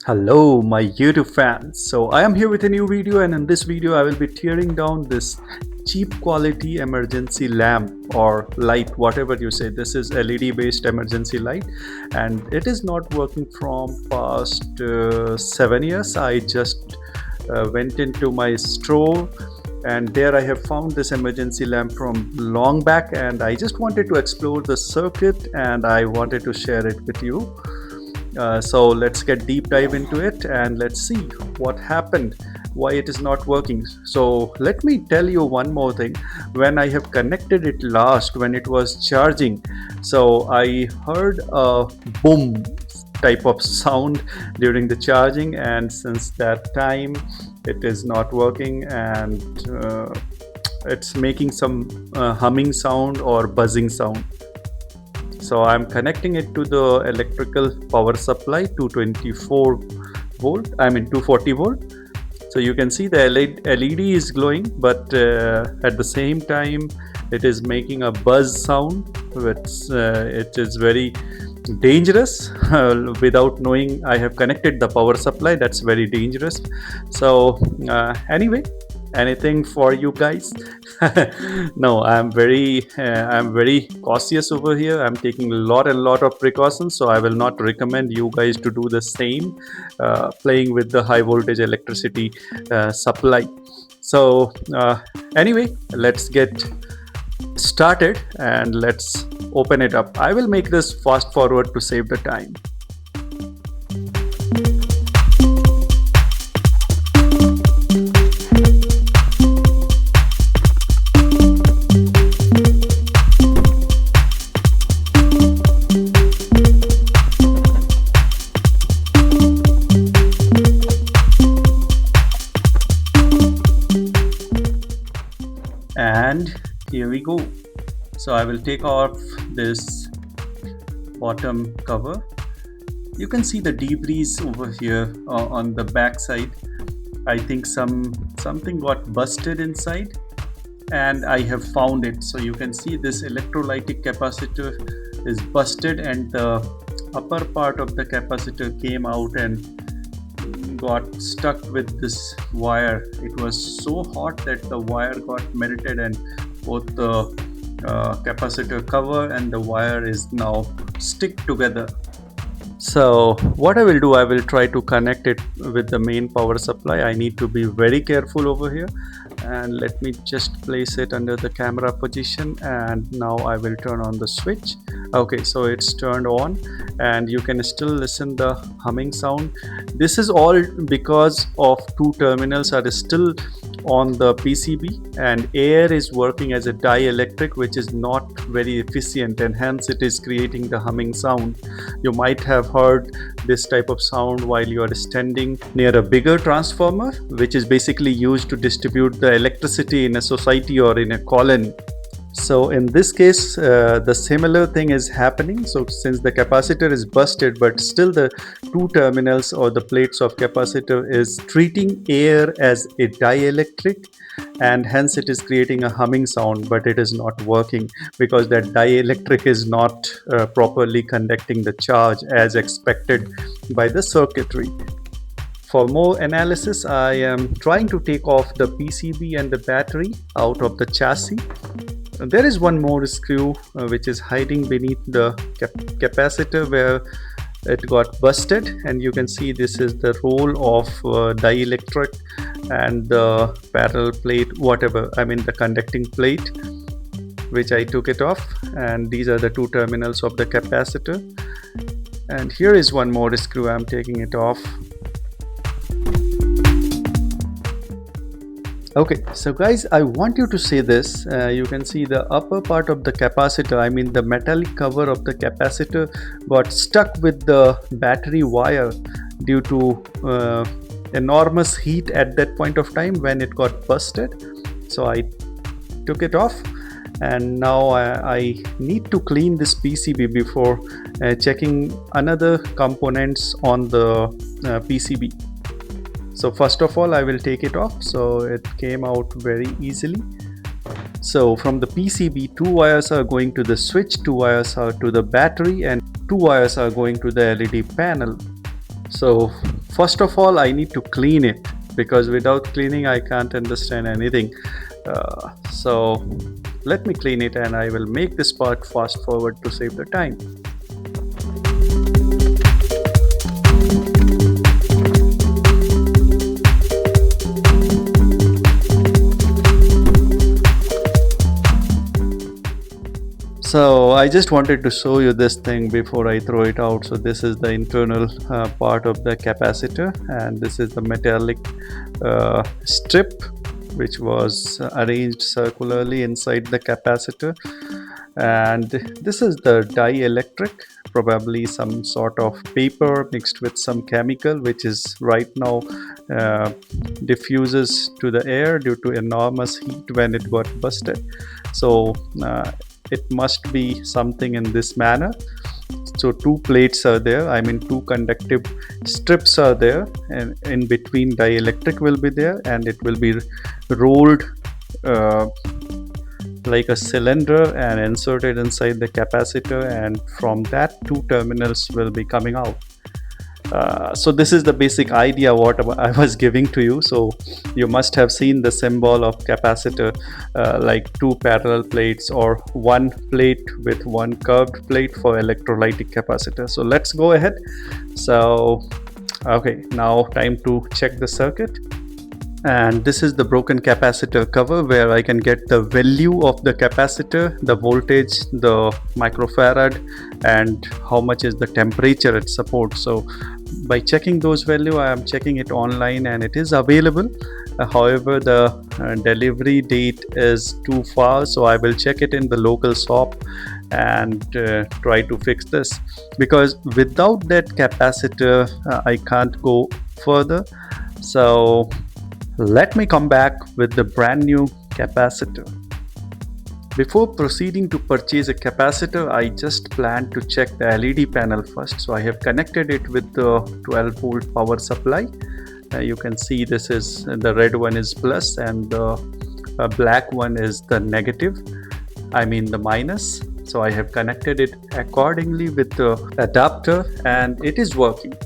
Hello my YouTube fans. So I am here with a new video, and in this video I will be tearing down this cheap quality emergency lamp or light, whatever you say. This is LED based emergency light and it is not working from past 7 years. I just went into my store and there I have found this emergency lamp from long back, and I just wanted to explore the circuit and I wanted to share it with you. So let's get deep dive into it and let's see what happened, why it is not working. So let me tell you one more thing. When I have connected it last, when it was charging, so I heard a boom type of sound during the charging, and since that time it is not working, and it's making some humming sound or buzzing sound. So I'm connecting it to the electrical power supply, 224 volt, 240 volt. So you can see the LED is glowing, but at the same time it is making a buzz sound, which it is very dangerous. Without knowing I have connected the power supply, that's very dangerous. So anyway, anything for you guys. No, I'm very cautious over here. I'm taking a lot of precautions, so I will not recommend you guys to do the same, playing with the high voltage electricity supply. So anyway, let's get started and let's open it up. I will make this fast forward to save the time. And here we go. So I will take off this bottom cover. You can see the debris over here on the back side. I think something got busted inside, and I have found it. So you can see this electrolytic capacitor is busted, and the upper part of the capacitor came out and got stuck with this wire. It was so hot that the wire got melted, and both the capacitor cover and the wire is now stick together. So what I will do, I will try to connect it with the main power supply. I need to be very careful over here, and let me just place it under the camera position, and now I will turn on the switch. Okay, so it's turned on and you can still listen the humming sound. This is all because of two terminals are still on the PCB, and air is working as a dielectric, which is not very efficient, and hence it is creating the humming sound. You might have heard this type of sound while you are standing near a bigger transformer, which is basically used to distribute the electricity in a society or in a colony. So in this case, the similar thing is happening. So since the capacitor is busted, but still the two terminals or the plates of capacitor is treating air as a dielectric, and hence it is creating a humming sound, but it is not working because that dielectric is not properly conducting the charge as expected by the circuitry. For more analysis, I am trying to take off the PCB and the battery out of the chassis. There is one more screw which is hiding beneath the capacitor where it got busted, and you can see this is the roll of dielectric and the parallel plate, the conducting plate, which I took it off, and these are the two terminals of the capacitor. And here is one more screw. I'm taking it off. Okay, so guys, I want you to see this. You can see the upper part of the capacitor, the metallic cover of the capacitor got stuck with the battery wire due to enormous heat at that point of time when it got busted. So I took it off, and now I need to clean this PCB before checking another components on the PCB. So first of all, I will take it off. So it came out very easily. So from the PCB, two wires are going to the switch, two wires are to the battery, and two wires are going to the LED panel. So first of all, I need to clean it, because without cleaning I can't understand anything. So let me clean it, and I will make this part fast forward to save the time. So I just wanted to show you this thing before I throw it out. So this is the internal part of the capacitor, and this is the metallic strip which was arranged circularly inside the capacitor. And this is the dielectric, probably some sort of paper mixed with some chemical, which is right now diffuses to the air due to enormous heat when it got busted. So it must be something in this manner. So two plates are there, I mean two conductive strips are there, and in between dielectric will be there, and it will be rolled like a cylinder and inserted inside the capacitor, and from that two terminals will be coming out. So this is the basic idea what I was giving to you. So you must have seen the symbol of capacitor, like two parallel plates or one plate with one curved plate for electrolytic capacitor. So let's go ahead. So okay, now time to check the circuit. And this is the broken capacitor cover, where I can get the value of the capacitor, the voltage, the microfarad, and how much is the temperature it supports. So by checking those value, I am checking it online and it is available. However, the delivery date is too far, so I will check it in the local shop and try to fix this, because without that capacitor I can't go further. So let me come back with the brand new capacitor. Before proceeding to purchase a capacitor, I just plan to check the LED panel first. So I have connected it with the 12 volt power supply. You can see this is the red one is plus and the black one is the negative, I mean the minus. So I have connected it accordingly with the adapter and it is working.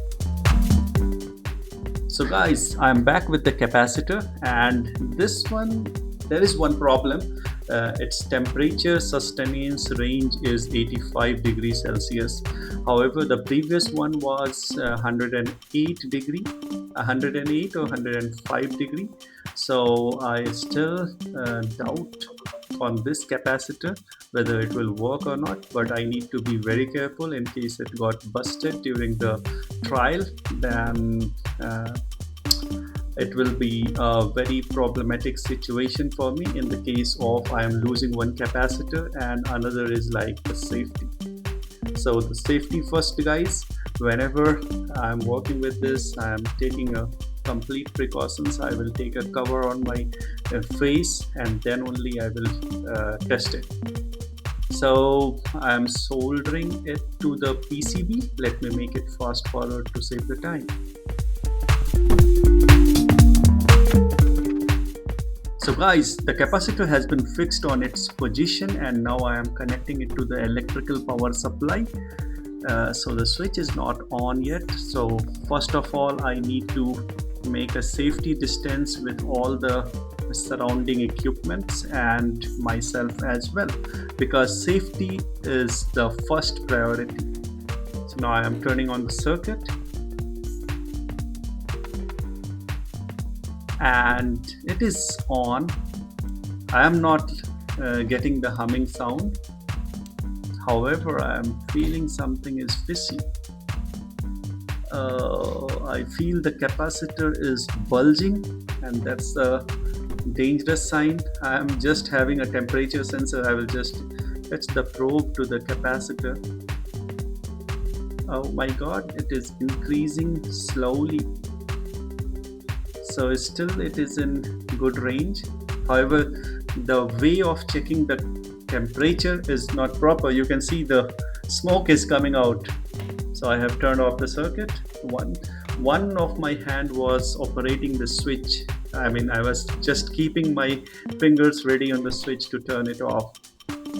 So guys, I'm back with the capacitor, and this one, there is one problem. Its temperature sustenance range is 85 degrees Celsius. However, the previous one was 108 or 105 degree. So I still doubt on this capacitor whether it will work or not, but I need to be very careful in case it got busted during the trial. Then it will be a very problematic situation for me in the case of I am losing one capacitor and another is like the safety. So the safety first, guys. Whenever I'm working with this, I'm taking a complete precautions. I will take a cover on my face and then only I will test it. So I'm soldering it to the PCB. Let me make it fast forward to save the time. So guys, the capacitor has been fixed on its position and now I am connecting it to the electrical power supply. So the switch is not on yet. So first of all, I need to make a safety distance with all the surrounding equipments and myself as well, because safety is the first priority. So now I am turning on the circuit and it is on. I am not getting the humming sound. However, I am feeling something is fishy. I feel the capacitor is bulging and that's a dangerous sign. I am just having a temperature sensor. I will just touch the probe to the capacitor. Oh my god, it is increasing slowly. So still it is in good range. However, the way of checking the temperature is not proper. You can see the smoke is coming out. So I have turned off the circuit. One of my hand was operating the switch. I mean, I was just keeping my fingers ready on the switch to turn it off.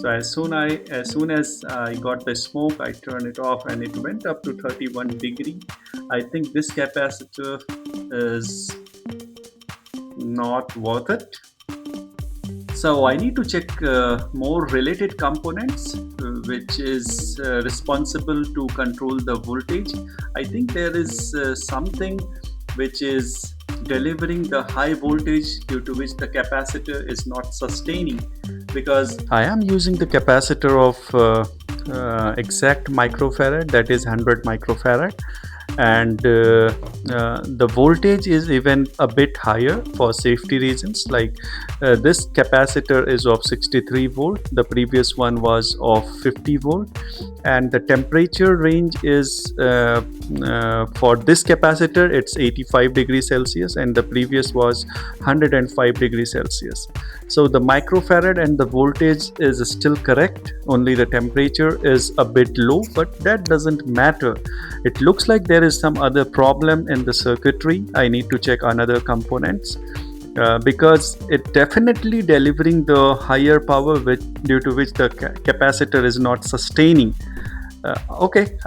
So as soon as I got the smoke, I turned it off and it went up to 31 degree. I think this capacitor is not worth it. So I need to check more related components which is responsible to control the voltage. I think there is something which is delivering the high voltage due to which the capacitor is not sustaining, because I am using the capacitor of exact microfarad, that is 100 microfarad, and the voltage is even a bit higher for safety reasons. Like this capacitor is of 63 volt, the previous one was of 50 volt, and the temperature range is for this capacitor it's 85 degrees Celsius and the previous was 105 degrees Celsius. So the microfarad and the voltage is still correct, only the temperature is a bit low, but that doesn't matter. It looks like there is some other problem in the circuitry. I need to check another components because it definitely delivering the higher power due to which the capacitor is not sustaining.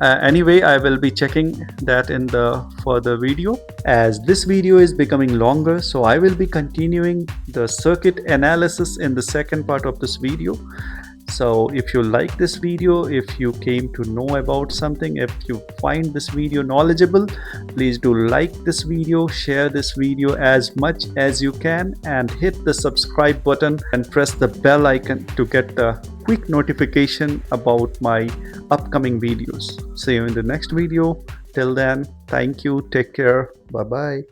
Anyway, I will be checking that in the further video. As this video is becoming longer, so I will be continuing the circuit analysis in the second part of this video. So if you like this video, if you came to know about something, if you find this video knowledgeable, please do like this video, share this video as much as you can, and hit the subscribe button and press the bell icon to get the quick notification about my upcoming videos. See you in the next video. Till then, thank you, take care, bye bye.